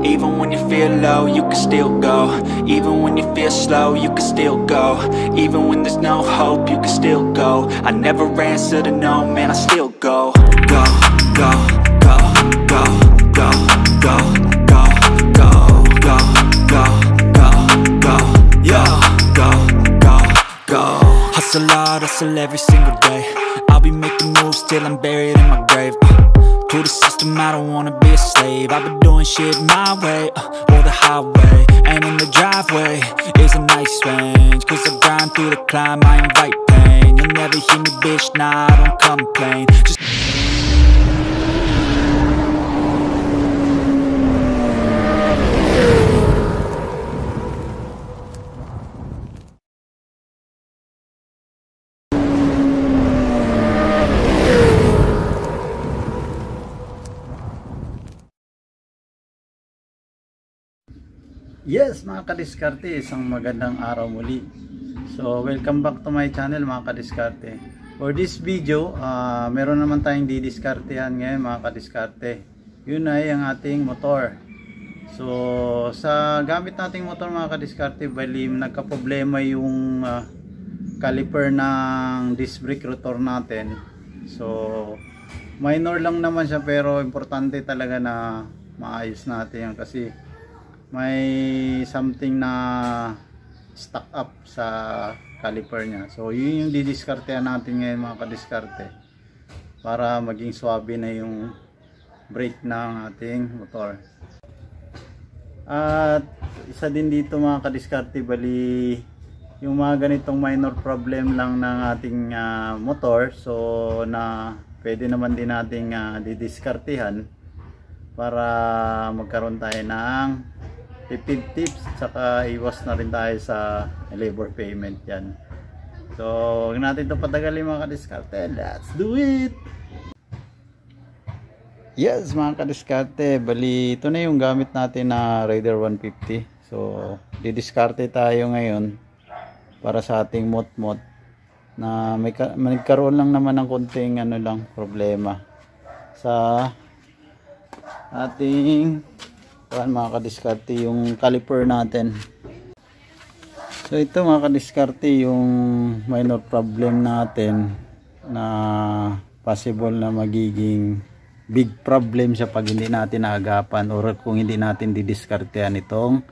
Even when you feel low, you can still go. Even when you feel slow, you can still go. Even when there's no hope, you can still go. I never answer to no, man, I still go. Go, go, go, go, go, go, go, go, go, go, go, go, yo, go, go, go. Hustle hard, hustle every single day. I'll be making moves till I'm buried in my grave. To the system, I don't wanna be a slave. I've been doing shit my way, or the highway. And in the driveway is a nice range. Cause I grind through the climb, I invite pain. You'll never hear me, bitch, nah, I don't complain. Just Yes, mga kadiskarte, isang magandang araw muli. So, welcome back to my channel, mga kadiskarte. For this video, meron naman tayong didiskartehan ngayon, mga kadiskarte. Yun ay ang ating motor. So, sa gamit nating motor, mga kadiskarte, bali nagka-problema yung caliper ng disc brake rotor natin. So, minor lang naman siya, pero importante talaga na maayos natin yan kasi may something na stuck up sa caliper niya. So yun yung didiskartehan natin ngayon, mga kadiskarte, para maging swabe na yung brake ng ating motor. At isa din dito, mga kadiskarte, bali yung mga ganitong minor problem lang ng ating motor, so na pwede naman din nating didiskartehan para magkaroon tayo ng tipid tips, saka iwas na rin tayo sa labor payment yan. So huwag natin ito patagalin, mga kadiskarte, let's do it! Yes, mga kadiskarte, bali ito na yung gamit natin na Raider 150. So didiskarte tayo ngayon para sa ating mot-mot na nagkaroon lang naman ng konting problema sa ating mga kadiskarte, yung caliper natin. So ito, mga kadiskarte, yung minor problem natin na possible na magiging big problem siya pag hindi natin naagapan or kung hindi natin didiskartehan itong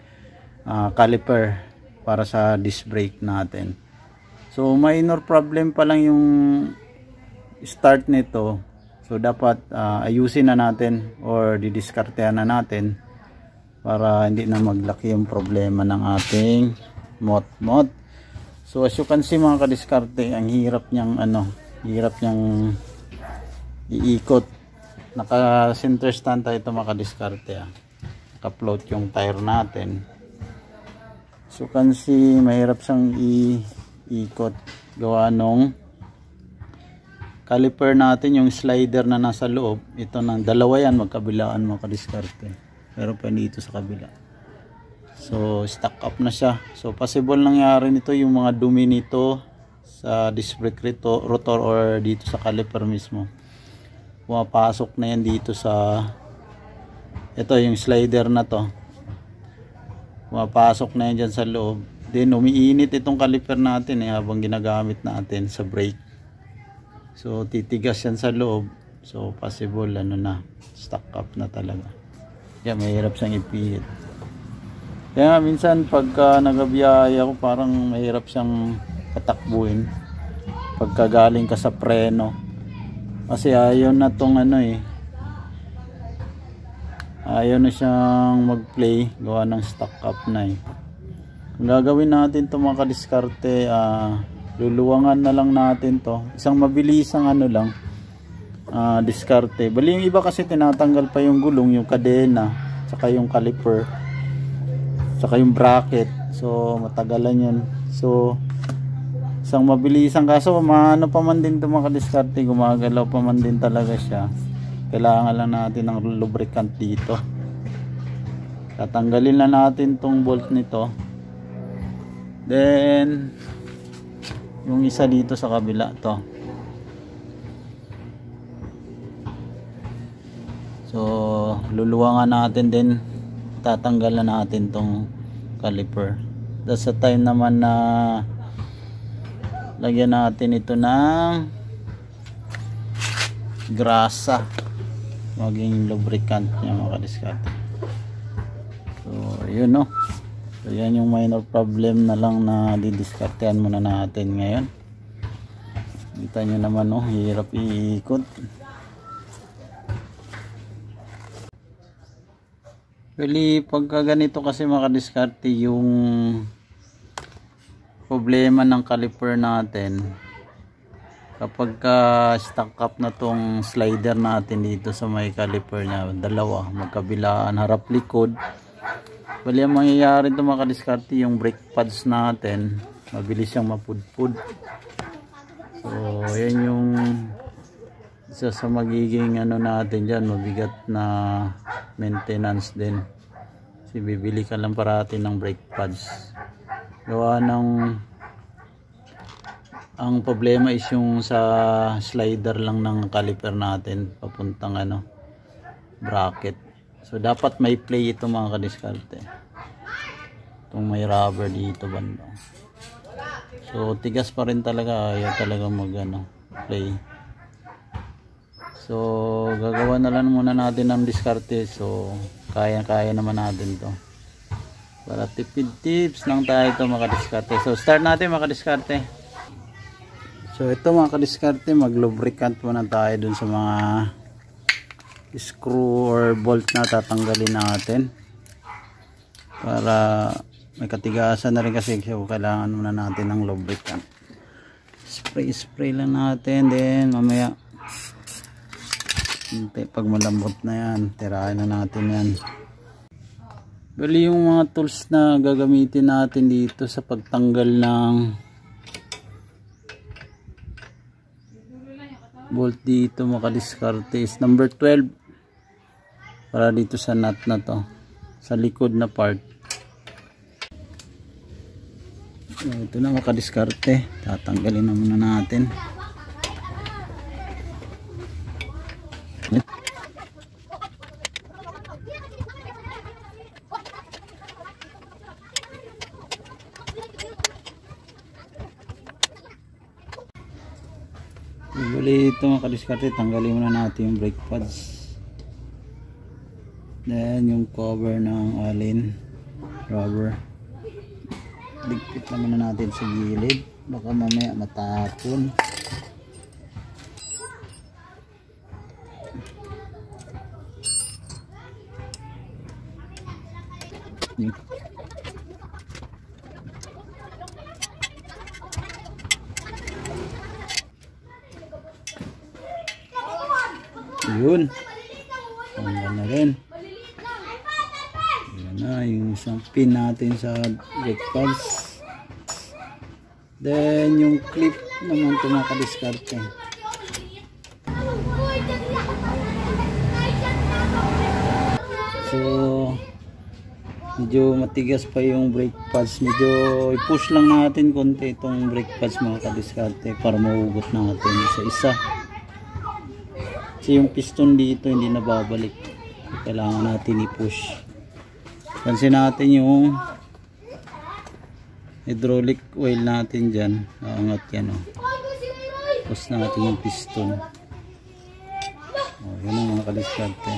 caliper para sa disc brake natin. So minor problem pa lang yung start nito, so dapat ayusin na natin or didiskartehan na natin para hindi na maglaki yung problema ng ating mot-mot. So as you can see, mga kadiskarte, ang hirap niyang iikot. Naka center stand tayo ito, mga kadiskarte. Naka-float yung tire natin. So you can see, mahirap siyang iikot. Gawa nung caliper natin, yung slider na nasa loob. Ito ng dalawa yan, magkabilaan, mga kadiskarte. Pero pa dito sa kabila. So stuck up na siya. So possible nangyari nito yung mga dumi nito sa disc brake rotor or dito sa caliper mismo. Pumapasok na yan dito sa ito, yung slider na to. Pumapasok na yan dyan sa loob. Then umiinit itong caliper natin habang ginagamit natin sa brake. So titigas yan sa loob. So possible stuck up na talaga. Kaya mahirap siyang ipihit. Kaya minsan pagka nagabiyaya ako, parang mahirap siyang patakbuhin pagka galing ka sa preno. Kasi ayaw na tong ayaw na siyang mag-play, gawa ng stuck up na Kung gagawin natin to, mga kadiskarte, luluwangan na lang natin to. Isang mabilisang diskarte. Bali yung iba kasi tinatanggal pa yung gulong, yung kadena, saka yung caliper, saka yung bracket. So matagalan yun. So isang mabilisan, kaso maano pa man din ito, mga kadiskarte, gumagalaw pa man din talaga siya. Kailangan lang natin ng lubricant dito. Tatanggalin na natin tong bolt nito. Then yung isa dito sa kabila to. So luluwangan natin din tatanggal na natin tong caliper. Tapos sa time naman na lagyan natin ito ng grasa, maging lubricant niya mga kadiskarte. So yun, no. So yan yung minor problem na lang na didiskartehan muna natin ngayon. Kita nyo naman, no, hirap iikot. Really, pagka ganito kasi mga kadiskarte, yung problema ng caliper natin, kapag stuck up na tong slider natin dito sa may caliper nya, dalawa, magkabilaan, harap likod, bali ang mangyayari ito mga kadiskarte, yung brake pads natin mabilis siyang mapudpud. So yan yung isa sa magiging ano natin dyan, mabigat na maintenance din, kasi bibili ka lang parati ng brake pads. Gawa ng ang problema is yung sa slider lang ng caliper natin papuntang ano, bracket. So dapat may play ito mga kadiskarte, itong may rubber dito banda. So tigas pa rin talaga, ayaw talaga mag ano, play. So gagawa na lang muna natin ng diskarte. So kaya naman natin to, para tipid tips lang tayo ito mga kadiskarte. So start natin mga kadiskarte. So ito mga kadiskarte, mag lubricant muna tayo dun sa mga screw or bolt na tatanggalin natin, para may katigasan na rin kasi. So kailangan muna natin ng lubricant. Spray lang natin, then mamaya pag malambot na yan, tirahin na natin yan. Bali yung mga tools na gagamitin natin dito sa pagtanggal ng bolt dito mga kadiskarte is number 12, para dito sa nut na to, sa likod na part. Ito na mga kadiskarte, tatanggalin na muna natin. Bali ito mga kadiskarte, tanggalin muna natin yung brake pads, then yung cover ng allen rubber, digpit na muna natin sa gilid, baka mamaya matapon. Yun, tanggal na rin. Yan na yung isang pin natin sa brake pads. Then yung clip naman ito mga kadiskarte. So medyo matigas pa yung brake pads, medyo i-push lang natin konti itong brake pads mga kadiskarte, para mahugot natin isa-isa. Kasi yung piston dito hindi na babalik, kailangan natin i-push. Pansin natin yung hydraulic oil natin dyan, aangat yan, oh. Push natin yung piston. Yun ang mga kadiskarte.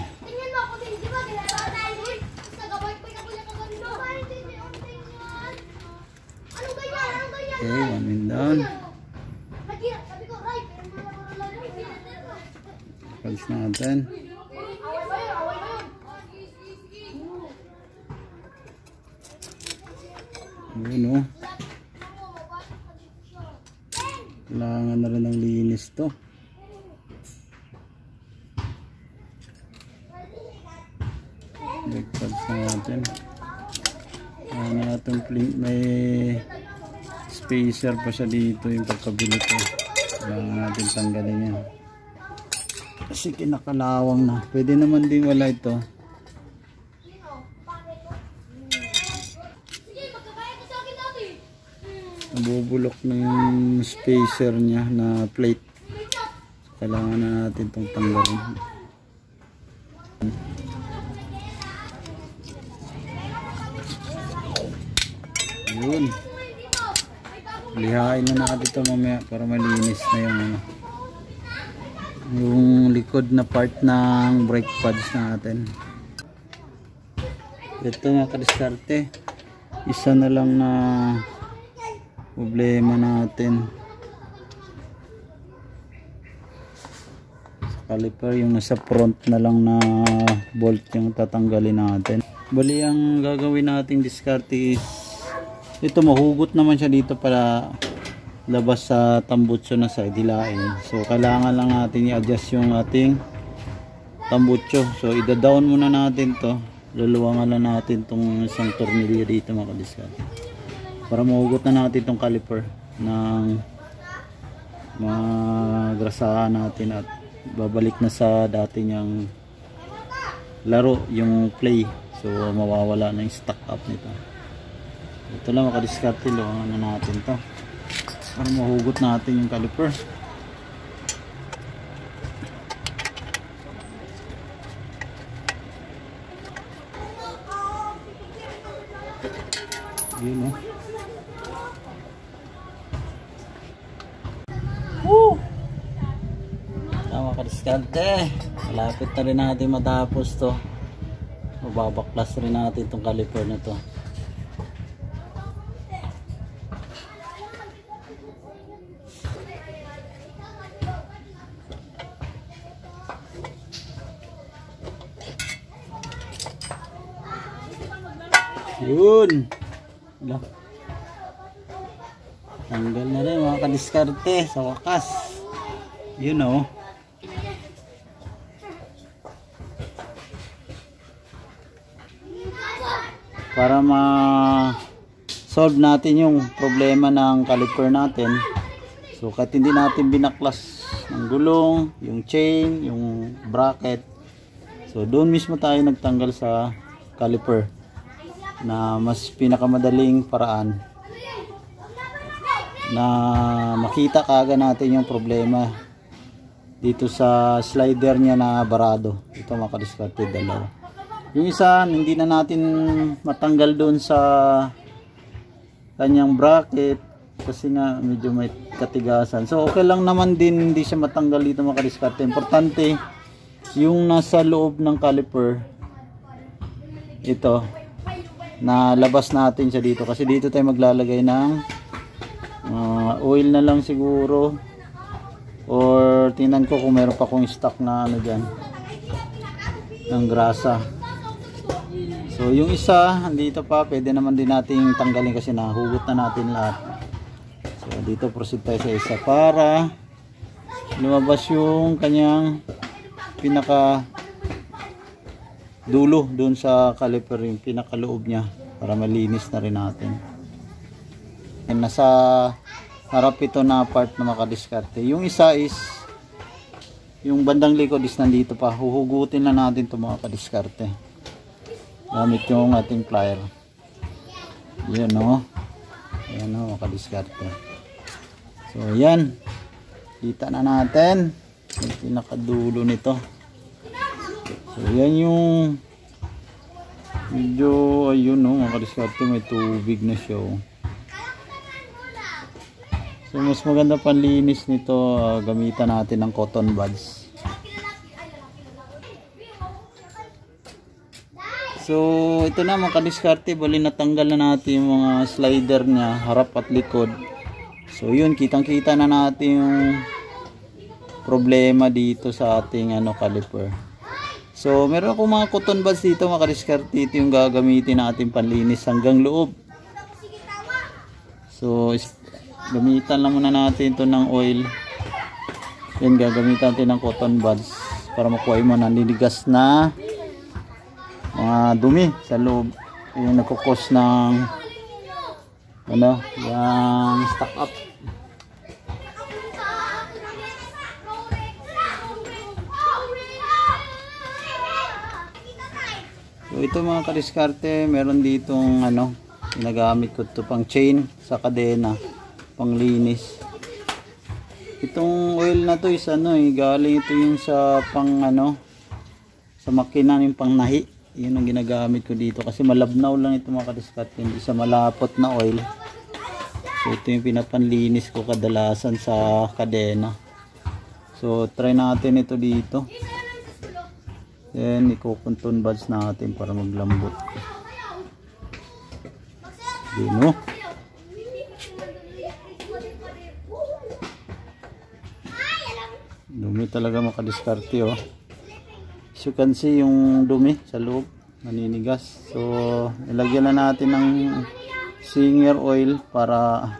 Okay, one in down. Pads natin. Yun, oh. Kailangan na rin ng linis to. Brake pads natin. May spacer pa siya dito, yung pagkabili ko. Kailangan natin tanggalin yan. Kasi kinakalawang na. Pwede naman din wala ito. Nabubulok na yung spacer niya na plate. Kailangan na natin itong tanggalin. Yun. Lihain na natin ito mamaya para malinis na yung ano, yung likod na part ng brake pads natin. Ito nga kadiskarte, isa na lang na problema natin sa caliper, yung nasa front na lang na bolt yung tatanggalin natin. Bali ang gagawin nating diskarte is ito, mahugot naman siya dito para labas sa tambutso na side, hilain. So kailangan lang natin i-adjust yung ating tambutso. So ida-down muna natin to, luluwangan lang natin tong isang tornilyo dito mga kadiskarte para mahugot na natin tong caliper ng magrasahan natin at babalik na sa dati niyang laro, yung play. So mawawala na yung stock up nito. Ito lang mga kadiskarte, luwangan na natin to para mahugot natin yung caliper. Yun, oh. Woo! Tama kadiskarte, malapit na rin natin matapos to. Mababaklas rin natin itong caliper na to. Yun. Tanggal na rin mga kadiskarte sa wakas. Yun, oh. Para ma-solve natin yung problema ng caliper natin. So kahit hindi natin binaklas ng gulong, yung chain, yung bracket, so doon mismo tayo nagtanggal sa caliper na mas pinakamadaling paraan na makita kaagad natin yung problema dito sa slider niya na barado. Ito mga kadiskarte, dalawa. Yung isa hindi na natin matanggal doon sa kanyang bracket kasi nga medyo may katigasan. So okay lang naman din hindi siya matanggal dito mga kadiskarte. Importante yung nasa loob ng caliper, ito, na labas natin siya dito kasi dito tayo maglalagay ng oil na lang siguro, or tingnan ko kung meron pa akong stock na ano dyan ng grasa. So yung isa andito pa, pwede naman din nating tanggalin kasi nahugot na natin lahat. So dito proceed tayo sa isa para lumabas yung kanyang pinaka dulo doon sa caliper, yung pinakaloob niya, para malinis na rin natin. And nasa harap ito na part na makadiskarte. Yung isa is yung bandang likod is nandito pa, huhugutin na natin ito mga kadiskarte gamit yung ating plier. Yan, o. Yan, o, makadiskarte. So yan, kita na natin yung pinakadulo nito. So yan yung medyo, ayun, no, mga kadiskarte, may tubig na siya, oh. So mas maganda panlinis nito, gamitan natin ng cotton buds. So ito na mga kadiskarte, bali natanggal na natin yung mga slider niya, harap at likod. So yun, kitang kita na natin yung problema dito sa ating caliper. So meron akong mga cotton buds dito mga kadiskarte, ito yung gagamitin natin panlinis hanggang loob. So gamitan lang muna natin ito ng oil. Yan, gagamitan natin ng cotton buds para makuha mo na niligas na mga dumi sa loob, yung nagkukos ng yung stock up. So ito mga kadiskarte, meron ditong ginagamit ko ito pang chain sa kadena, panglinis. Itong oil na to is galing ito yung sa pang sa makina yung pangnahi, Yun ang ginagamit ko dito kasi malabnaw lang ito mga kadiskarte, hindi siya malapot na oil. So ito yung pinapanlinis ko kadalasan sa kadena. So try natin ito dito. Then iko-cotton buds natin para maglambot. Dino. Dumi talaga mga kadiskarte oh. As you can see yung dumi sa loob, naninigas. So ilagyan na natin ng Singer oil para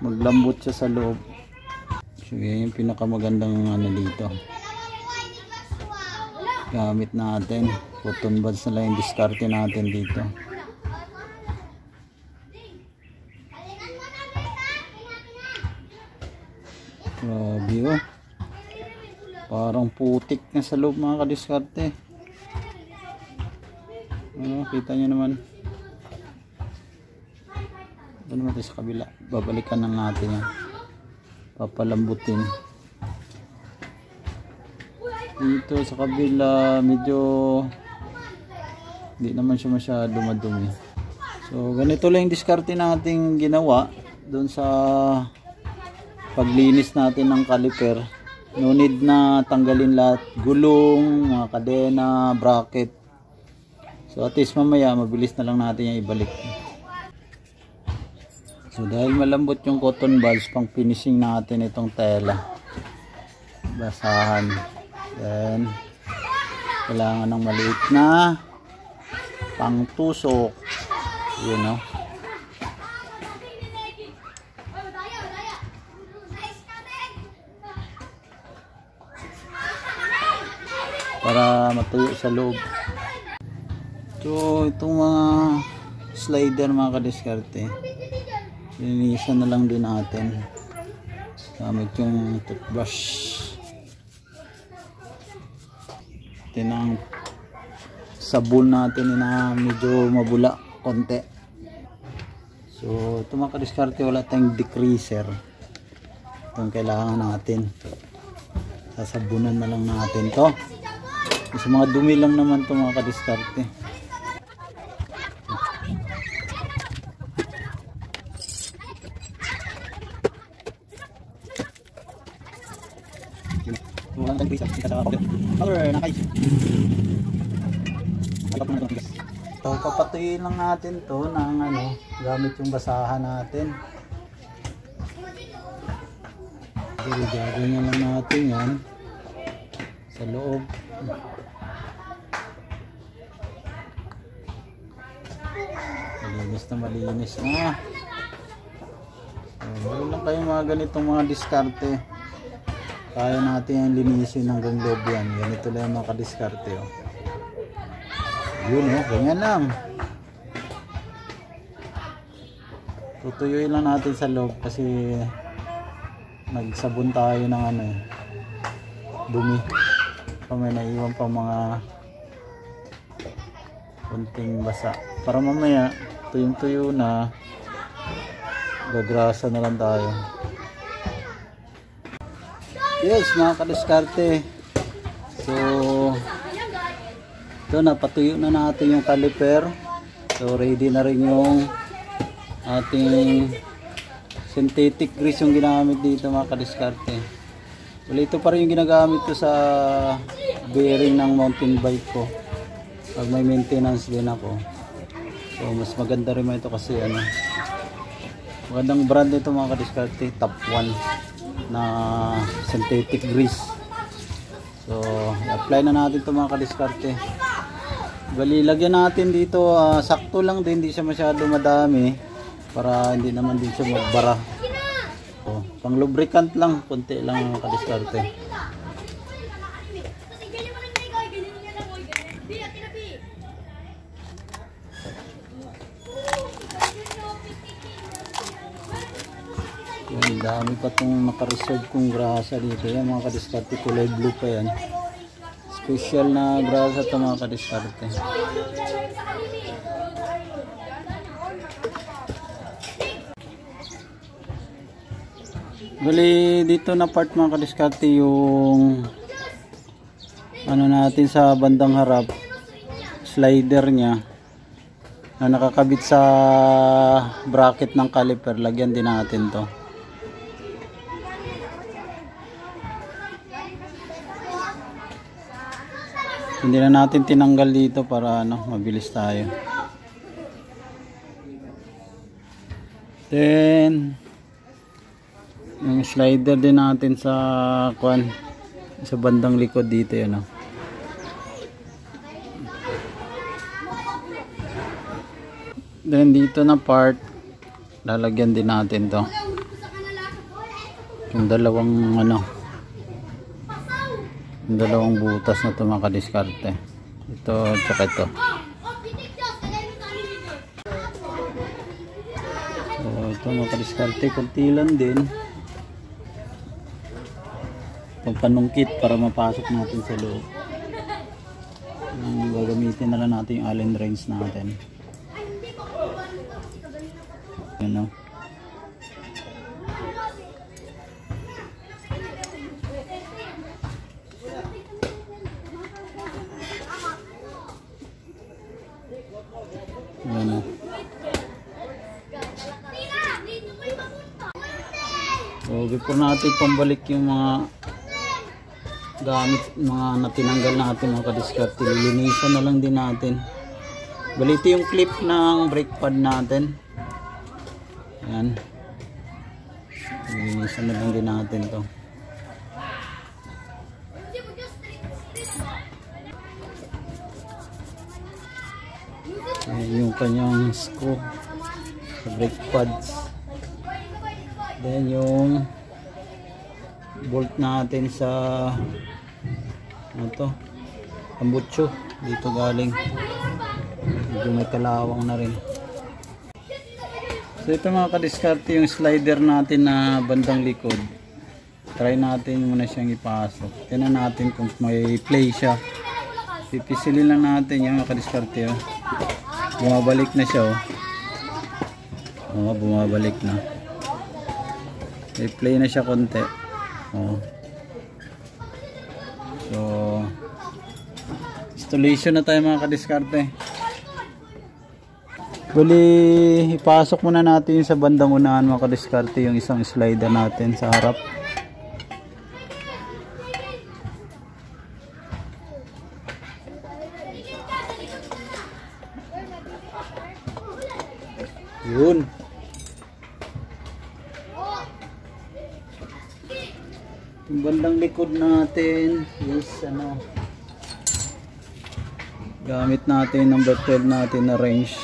maglambot siya sa loob. So yan yung pinakamagandang ano dito. Gamit natin. Cotton buds na lang yung diskarte natin dito. Grabe oh. Parang putik na sa loob mga kadiskarte. Kita nyo naman. Ito naman tayo sa kabila. Babalikan na natin yan. Papalambutin. Dito sa kabila medyo hindi naman siya masyado madumi. So ganito lang yung diskarte nating ginawa doon sa paglinis natin ng caliper. No need na tanggalin lahat, gulong, mga kadena, bracket. So at least mamaya mabilis na lang natin yung ibalik. So dahil malambot yung cotton buds, pang finishing natin itong tela. Basahan. Then kailangan ng maliit na pang tusok. Yun o. Para matuyo sa loob. So itong mga slider mga kadiskarte, linisan na lang din natin gamit yung toothbrush. Ito ang sabon natin na medyo mabula konti. So ito mga kadiskarte, wala tayong degreaser. Itong kailangan natin, sasabunan na lang natin to. Kasi mga dumi lang naman ito mga kadiskarte. So papatuyin lang natin to ng ano, gamit yung basahan natin. Gagawin lang natin yan sa loob. Malinis na malinis na. Meron lang kayong mga ganitong mga diskarte. Kaya natin yung linisin hanggang loob yan. Ganito lang yung mga kadiskarte oh. Yun oh, ganyan lang. Tutuyuin lang natin sa loob kasi nagsabon tayo ng ano eh, dumi. Pa may naiwan pa mga kunting basa. Para mamaya tuyong tuyo na, gagrasa na lang tayo. Yes mga kadiskarte. So ito, napatuyo na natin yung caliper. So ready na rin yung ating synthetic grease yung ginamit dito mga kadiskarte. Well, ito pa rin yung ginagamit ko sa bearing ng mountain bike ko pag may maintenance din ako. So mas maganda rin ito kasi ano, magandang brand nito mga kadiskarte, top 1 na synthetic grease. So apply na natin ito mga kadiskarte. Bali lagyan natin dito sakto lang din, hindi siya masyado madami para hindi naman din siya magbara. So, pang lubricant lang, konti lang mga kadiskarte. Yan, dami pa itong naka-reserve kong grasa dito. Yan mga kadiskarte, kulay blue pa yan. Special na grasa ito mga kadiskarte. Bali dito na part mga kadiskarte yung ano natin sa bandang harap. slider niya na nakakabit sa bracket ng caliper, lagyan din natin to. Hindi na natin tinanggal dito para mabilis tayo. Then yung slider din natin sa sa bandang likod dito, yan. Then dito na part, lalagyan din natin to. Yung dalawang yung dalawang butas na ito mga kadiskarte. Ito at ito. So ito mga kadiskarte, kunti lang din. Pagpanungkit para mapasok natin sa loob. Gagamitin na lang natin yung Allen wrench natin. Yan o. Yan o. So before natin pambalik yung mga gamit, mga natinanggal natin mga kadiskarte, lilinisan na lang din natin. Balito yung clip ng brake pad natin. Yan, lilinisan na lang din natin to. Yung kanyang screw sa brake pads, then yung bolt natin sa tambutso dito galing, medyo may kalawang na rin. So ito mga kadiskarte, yung slider natin na bandang likod, try natin muna siyang ipasok. Tingnan natin kung may play siya. Pipisilin lang natin yung mga kadiskarte. Bumabalik na siya. Bumabalik na. May play na siya konti. So installation na tayo mga kadiskarte. Bali, ipasok muna natin sa bandang unahan mga kadiskarte yung isang slider natin sa harap. Yun. Yung bandang likod natin is gamit natin number 12 natin na wrench.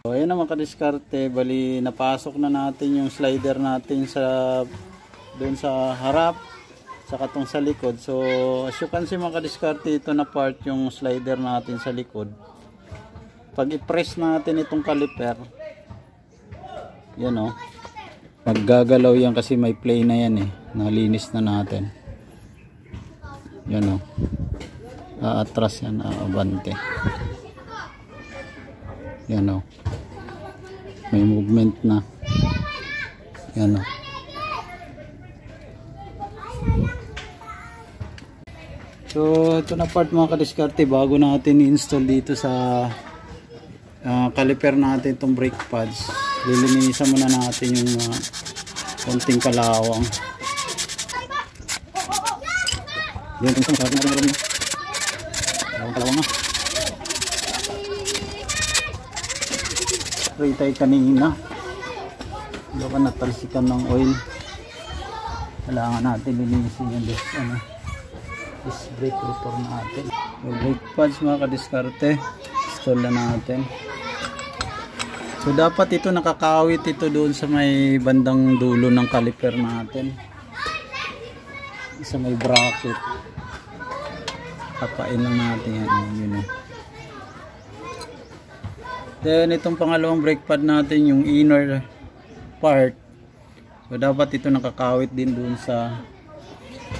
So ayan na mga kadiskarte, bali napasok na natin yung slider natin doon sa harap, saka tong sa likod. So as you can see mga kadiskarte, ito na part yung slider natin sa likod. Pag i-press natin itong caliper, yan maggagalaw yan kasi may play na yan nalinis na natin. Yan aatras yan, abante. Yan may movement na. Yan so ito na part mga kadiskarte, bago natin i-install dito sa caliper natin itong brake pads, lilinisan muna natin yung konting kalawang. Yan kung saan natin kalawang na spray tayo kanina, baka natalsikan ng oil. Kailangan natin linisin yung this brake rotor natin. Yung brake pads mga kadiskarte, install na natin. So dapat ito nakakawit ito doon sa may bandang dulo ng caliper natin, sa may bracket. Kapain lang natin yan. Then itong pangalawang brake pad natin, yung inner part, so dapat ito nakakawit din doon sa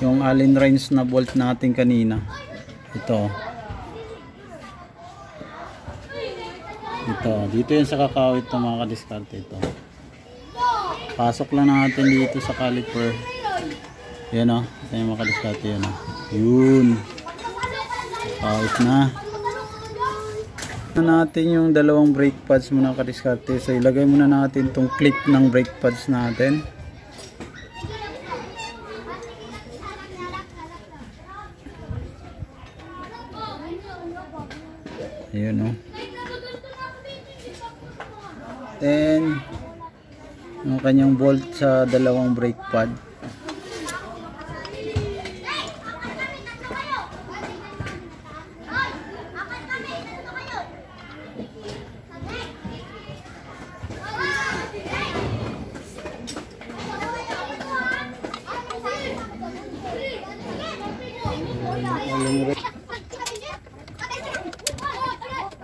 yung Allen wrench na bolt natin kanina. Dito yan sa kakawit ng mga kadiskarte ito. Pasok lang natin dito sa caliper. Yan o. Ito yung mga kadiskarte. Yan o. Yun. Ayos na. Natin yung dalawang brake pads muna kadiskarte. So ilagay muna natin tong clip ng brake pads natin. Ayun o. Then yung kanyang bolt sa dalawang brake pad.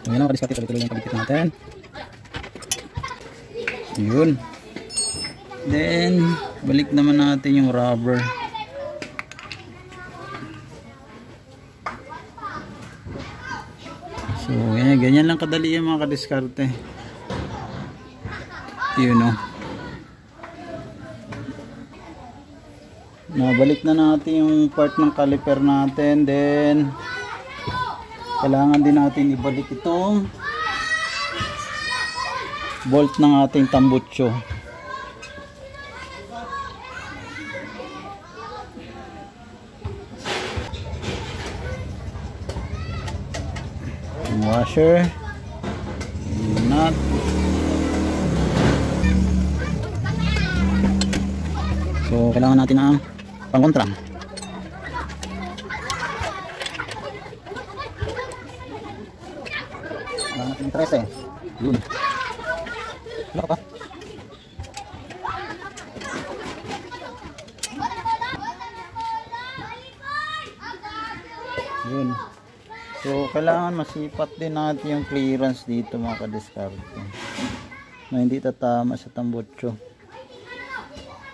Ngayon ako diskarte, tuloy-tuloy yung pagdikit natin. Yun. Then balik naman natin yung rubber. So ganyan lang kadali yung mga kadiskarte. Yun o. Nabalik na natin yung part ng caliper natin. Then kailangan din natin ibalik itong bolt ng ating tambutso. Yung washer, yung nut. So kailangan natin ang pangkontra. Yung 13. Yun. Wala ka pa. Yun. So kailangan masipat din natin yung clearance dito mga kadiskarte. Na hindi tatama sa tambutso.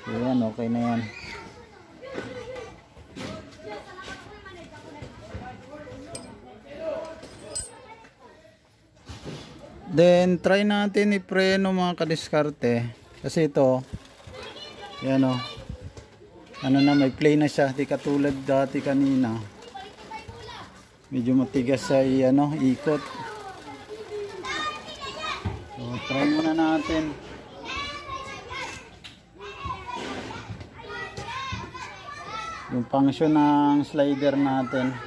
So yan, okay na yan. Then try natin i-preno mga kadiskarte. Kasi ito, yan o, ano na, may play na siya. Di katulad dati kanina. Medyo matigas sa ikot. So try muna natin. Yung function ng slider natin.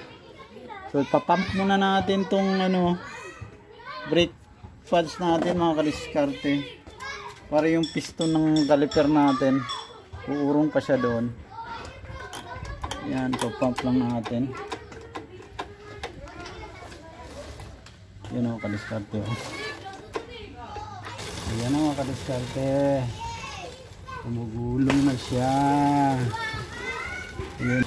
So papump muna natin tong brake pads natin mga kadiskarte, para yung piston ng caliper natin uurong pa siya doon. Yan, papump lang natin. Yan mga kadiskarte. Yan mga kadiskarte, gumugulong na siya. Yan.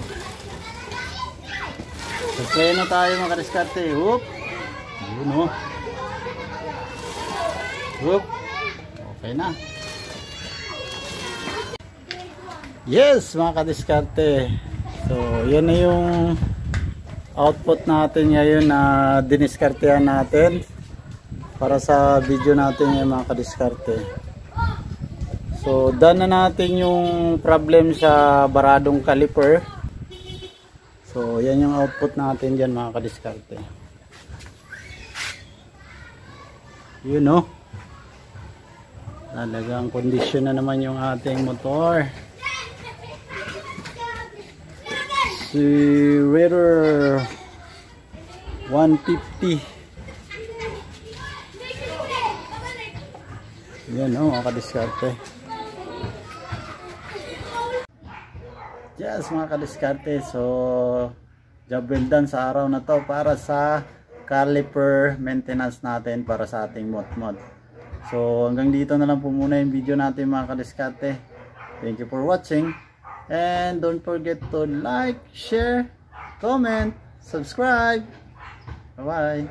So play na tayo mga kadiskarte. Whoop. Yun o. Whoop. Okay na. Yes mga kadiskarte. So yan na yung output natin ngayon na diniskartehan natin para sa video natin yung mga kadiskarte. So done na natin yung problem sa baradong caliper. So yan yung output natin dyan mga kadiskarte. You know, talagang kondisyon na naman yung ating motor. Si Raider 150. Yan o mga kadiskarte. Yes mga kadiskarte. So job well done sa araw na to para sa caliper maintenance natin para sa ating mod. So hanggang dito na lang po muna yung video natin mga kadiskarte. Thank you for watching, and don't forget to like, share, comment, subscribe. Bye bye.